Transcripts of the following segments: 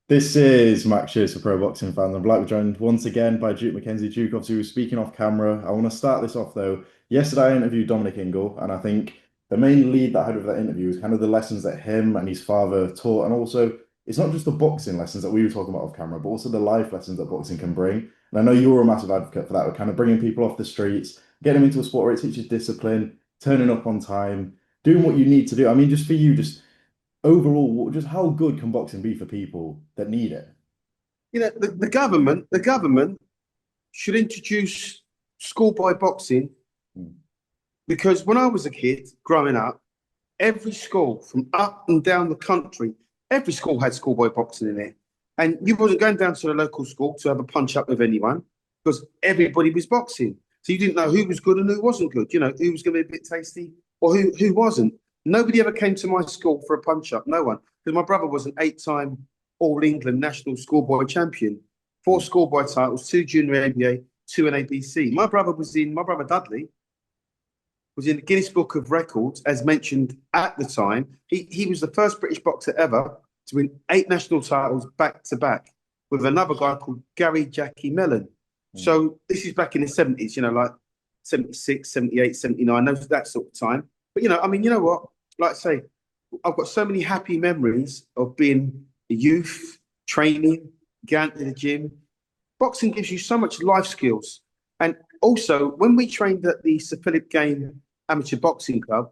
This is Max Shears for Pro Boxing Fans. I'm Black joined once again by Duke Mckenzie. Duke, obviously, was speaking off camera. I want to start this off though. Yesterday, I interviewed Dominic Ingle, and I think the main lead that I had with that interview was kind of the lessons that him and his father taught. And also, it's not just the boxing lessons that we were talking about off camera, but also the life lessons that boxing can bring. And I know you're a massive advocate for that. We're kind of bringing people off the streets, getting them into a sport where it teaches discipline, turning up on time, doing what you need to do. I mean, just for you, just overall, just how good can boxing be for people that need it? The government should introduce schoolboy boxing Mm. because when I was a kid growing up, every school from up and down the country, every school had schoolboy boxing in it. And you wasn't going down to the local school to have a punch up with anyone because everybody was boxing. So you didn't know who was good and who wasn't good, who was going to be a bit tasty or who wasn't. Nobody ever came to my school for a punch up, no one. Because my brother was an 8-time All England national schoolboy champion, 4 schoolboy titles, 2 junior ABA, 2 in ABC. My brother Dudley was in the Guinness Book of Records, as mentioned at the time. He was the first British boxer ever to win 8 national titles back to back with another guy called Gary Jackie Mellon. Mm. So this is back in the 70s, like 76, 78, 79, that sort of time. But, you know what? Like I say, I've got so many happy memories of being a youth, training, going to the gym. Boxing gives you so much life skills. And also, when we trained at the Sir Philip Game Amateur Boxing Club,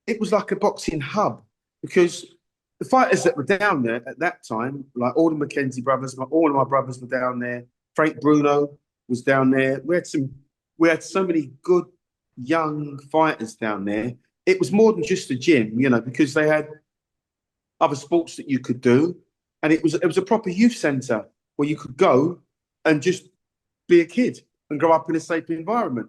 it was like a boxing hub because the fighters that were down there at that time, like all the Mckenzie brothers, all of my brothers were down there. Frank Bruno was down there. We had so many good young fighters down there. It was more than just a gym, because they had other sports that you could do, and it was a proper youth centre where you could go and just be a kid and grow up in a safe environment.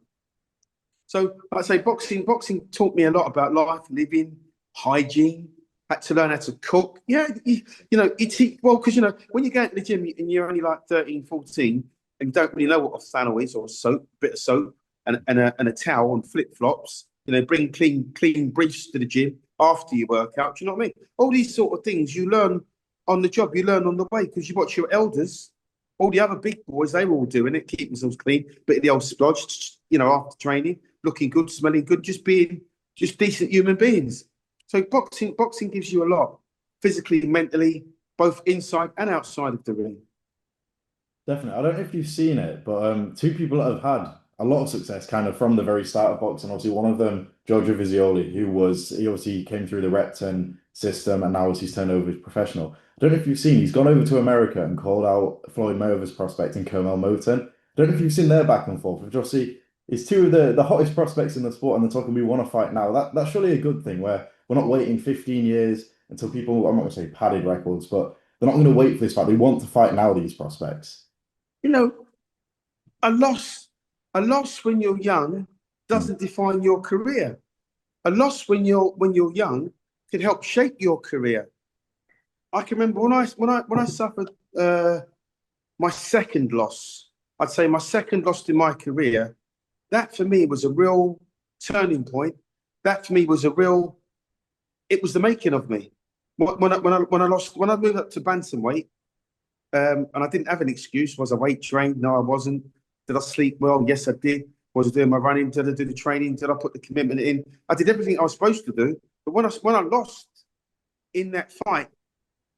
So like I say, boxing taught me a lot about life, living, hygiene. Had to learn how to cook. Yeah, because when you go into the gym and you're only like 13, 14, and you don't really know what a flannel is or a bit of soap and a towel and flip flops. Bring clean briefs to the gym after your workout. Do you know what I mean? All these sort of things you learn on the job, you learn on the way because you watch your elders, all the other big boys, they were all doing it, keep themselves clean, bit of the old splodge, after training, looking good, smelling good, just being just decent human beings. So boxing gives you a lot, physically, mentally, both inside and outside of the ring. Definitely. I don't know if you've seen it, but two people that have had a lot of success kind of from the very start of boxing. Obviously, one of them, Giorgio Visioli, he obviously came through the Repton system and now he's turned over as professional. I don't know if you've seen, he's gone over to America and called out Floyd Mayweather's prospect in Curmel Moton. I don't know if you've seen their back and forth, which obviously is two of the hottest prospects in the sport and they're talking we want to fight now. That's surely a good thing where we're not waiting 15 years until people, I'm not going to say padded records, but they're not going to wait for this fight. They want to fight now, these prospects. You know, a loss, a loss when you're young Mm. doesn't define your career. A loss when you're young can help shape your career. I can remember when I suffered my second loss. I'd say my second loss in my career. That for me was a real turning point. That for me was a real. It was the making of me. When I moved up to bantamweight, and I didn't have an excuse. Was I weight trained? No, I wasn't. Did I sleep well? Yes, I did. Was I doing my running? Did I do the training? Did I put the commitment in? I did everything I was supposed to do. But when I lost in that fight,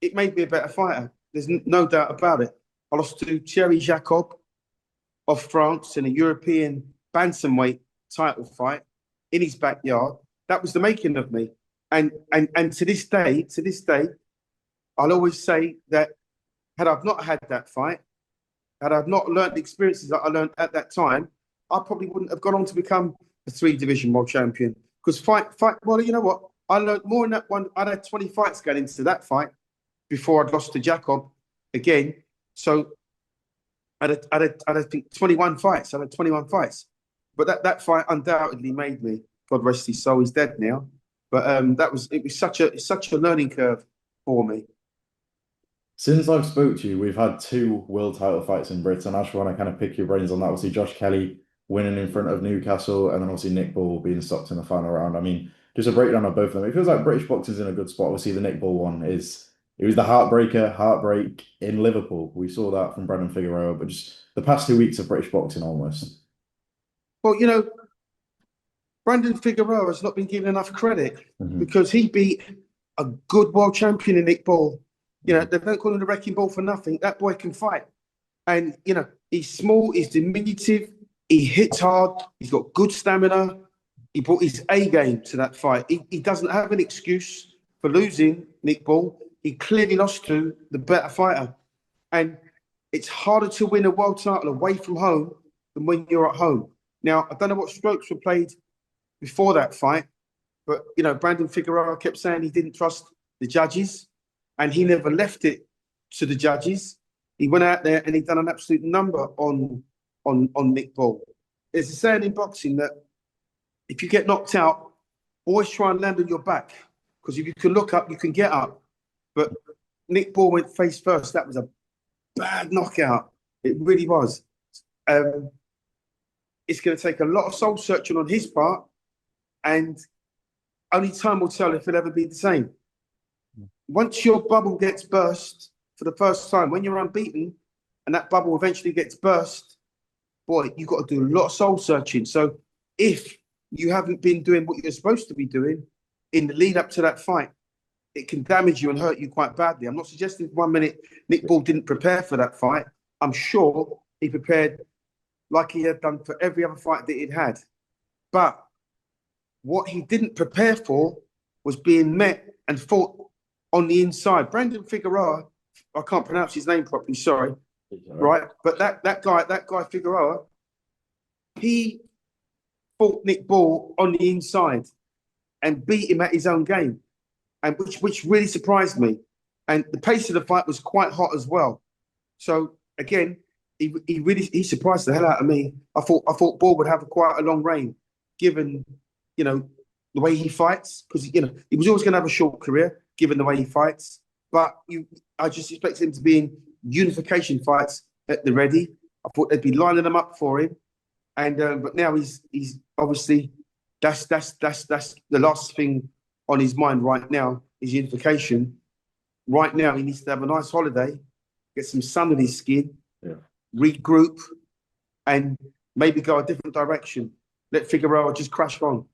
it made me a better fighter. There's no doubt about it. I lost to Thierry Jacob of France in a European bantamweight title fight in his backyard. That was the making of me. And to this day, I'll always say that had I not had that fight, had I not learned the experiences that I learned at that time, I probably wouldn't have gone on to become a 3 division world champion. Because well, you know what? I learned more in that one. I'd had 20 fights going into that fight before I'd lost to Jacob again. So I think 21 fights. I had 21 fights. But that fight undoubtedly made me, God rest his soul, he's dead now. But it was such a learning curve for me. Since I've spoke to you, we've had two world title fights in Britain. I just want to kind of pick your brains on that. Obviously, Josh Kelly winning in front of Newcastle, and then obviously Nick Bull being stopped in the final round. I mean, just a breakdown of both of them. It feels like British boxing's in a good spot. Obviously, the Nick Bull one is It was the heartbreak in Liverpool. We saw that from Brandon Figueroa, but just the past 2 weeks of British boxing almost. Well, Brandon Figueroa has not been given enough credit Hmm. because he beat a good world champion in Nick Ball. Hmm. They don't call him the wrecking ball for nothing. That boy can fight. And, he's small, he's diminutive, he hits hard, he's got good stamina. He brought his A game to that fight. He doesn't have an excuse for losing Nick Ball. He clearly lost to the better fighter. And it's harder to win a world title away from home than when you're at home. Now, I don't know what strokes were played before that fight, but Brandon Figueroa kept saying he didn't trust the judges, and he never left it to the judges. He went out there and he done an absolute number on Nick Ball. There's a saying in boxing that if you get knocked out, always try and land on your back, because if you can look up, you can get up. But Nick Ball went face first. That was a bad knockout. It really was. Um, it's going to take a lot of soul searching on his part, and only time will tell if it'll ever be the same. Once your bubble gets burst for the first time, when you're unbeaten, and that bubble eventually gets burst, boy, you've got to do a lot of soul searching. So if you haven't been doing what you're supposed to be doing in the lead up to that fight, it can damage you and hurt you quite badly. I'm not suggesting for 1 minute Nick Ball didn't prepare for that fight. I'm sure he prepared like he had done for every other fight that he'd had. But what he didn't prepare for was being met and fought on the inside. Brandon Figueroa, I can't pronounce his name properly, sorry, right? But that guy Figueroa, he fought Nick Ball on the inside and beat him at his own game, and which really surprised me. And the pace of the fight was quite hot as well. So again, he surprised the hell out of me. I thought Ball would have quite a long reign, given the way he fights, because he was always going to have a short career given the way he fights. But I just expected him to be in unification fights at the ready. I thought they'd be lining them up for him, and but now he's obviously that's the last thing on his mind right now is unification. Right now, he needs to have a nice holiday, get some sun on his skin, Yeah. regroup, and maybe go a different direction. Let Figueroa just crash on.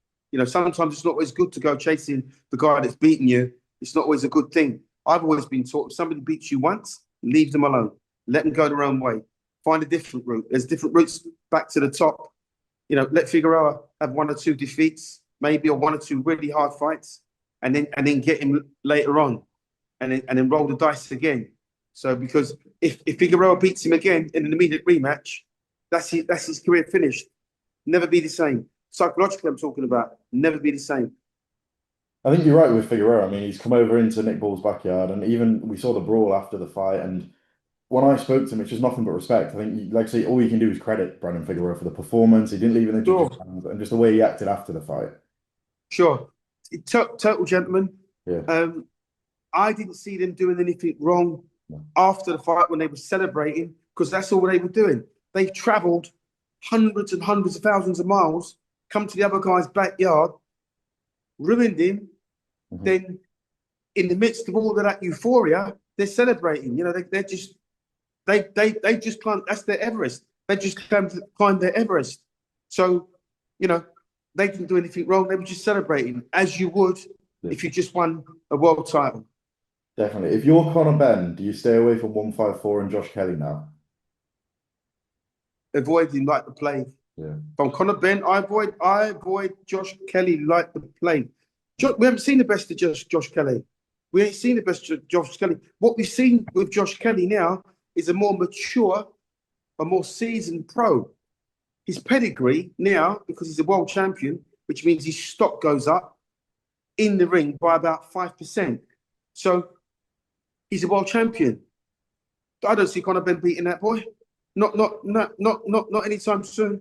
Sometimes it's not always good to go chasing the guy that's beaten you. It's not always a good thing. I've always been taught if somebody beats you once, leave them alone. Let them go their own way. Find a different route. There's different routes back to the top. Let Figueroa have 1 or 2 defeats, maybe, or 1 or 2 really hard fights, and then get him later on, and then roll the dice again. So because if Figueroa beats him again in an immediate rematch, that's his career finished. Never be the same. Psychologically, I'm talking about never be the same. I think you're right with Figueroa. I mean, he's come over into Nick Ball's backyard, and even we saw the brawl after the fight. And when I spoke to him, it's just nothing but respect. I think, like I say, all you can do is credit Brandon Figueroa for the performance. He didn't leave it in the Sure, judges' hands, and just the way he acted after the fight. sure. Total gentleman. Yeah. I didn't see them doing anything wrong No. after the fight when they were celebrating, because that's all they were doing. They travelled hundreds and hundreds of thousands of miles, come to the other guy's backyard, ruined him. Mhm. Then, in the midst of all of that euphoria, they're celebrating. They just climbed. That's their Everest. They just climbed their Everest. So, they didn't do anything wrong. They were just celebrating as you would Yeah. if you just won a world title. Definitely. If you're Conor Benn, do you stay away from 154 and Josh Kelly now? Avoid him like the plague. Yeah. From Conor Benn, I avoid Josh Kelly like the plague. We haven't seen the best of Josh Kelly. We ain't seen the best of Josh Kelly. What we've seen with Josh Kelly now is a more mature, a more seasoned pro. His pedigree now, because he's a world champion, which means his stock goes up in the ring by about 5%. So he's a world champion. I don't see Conor Benn beating that boy. Not anytime soon.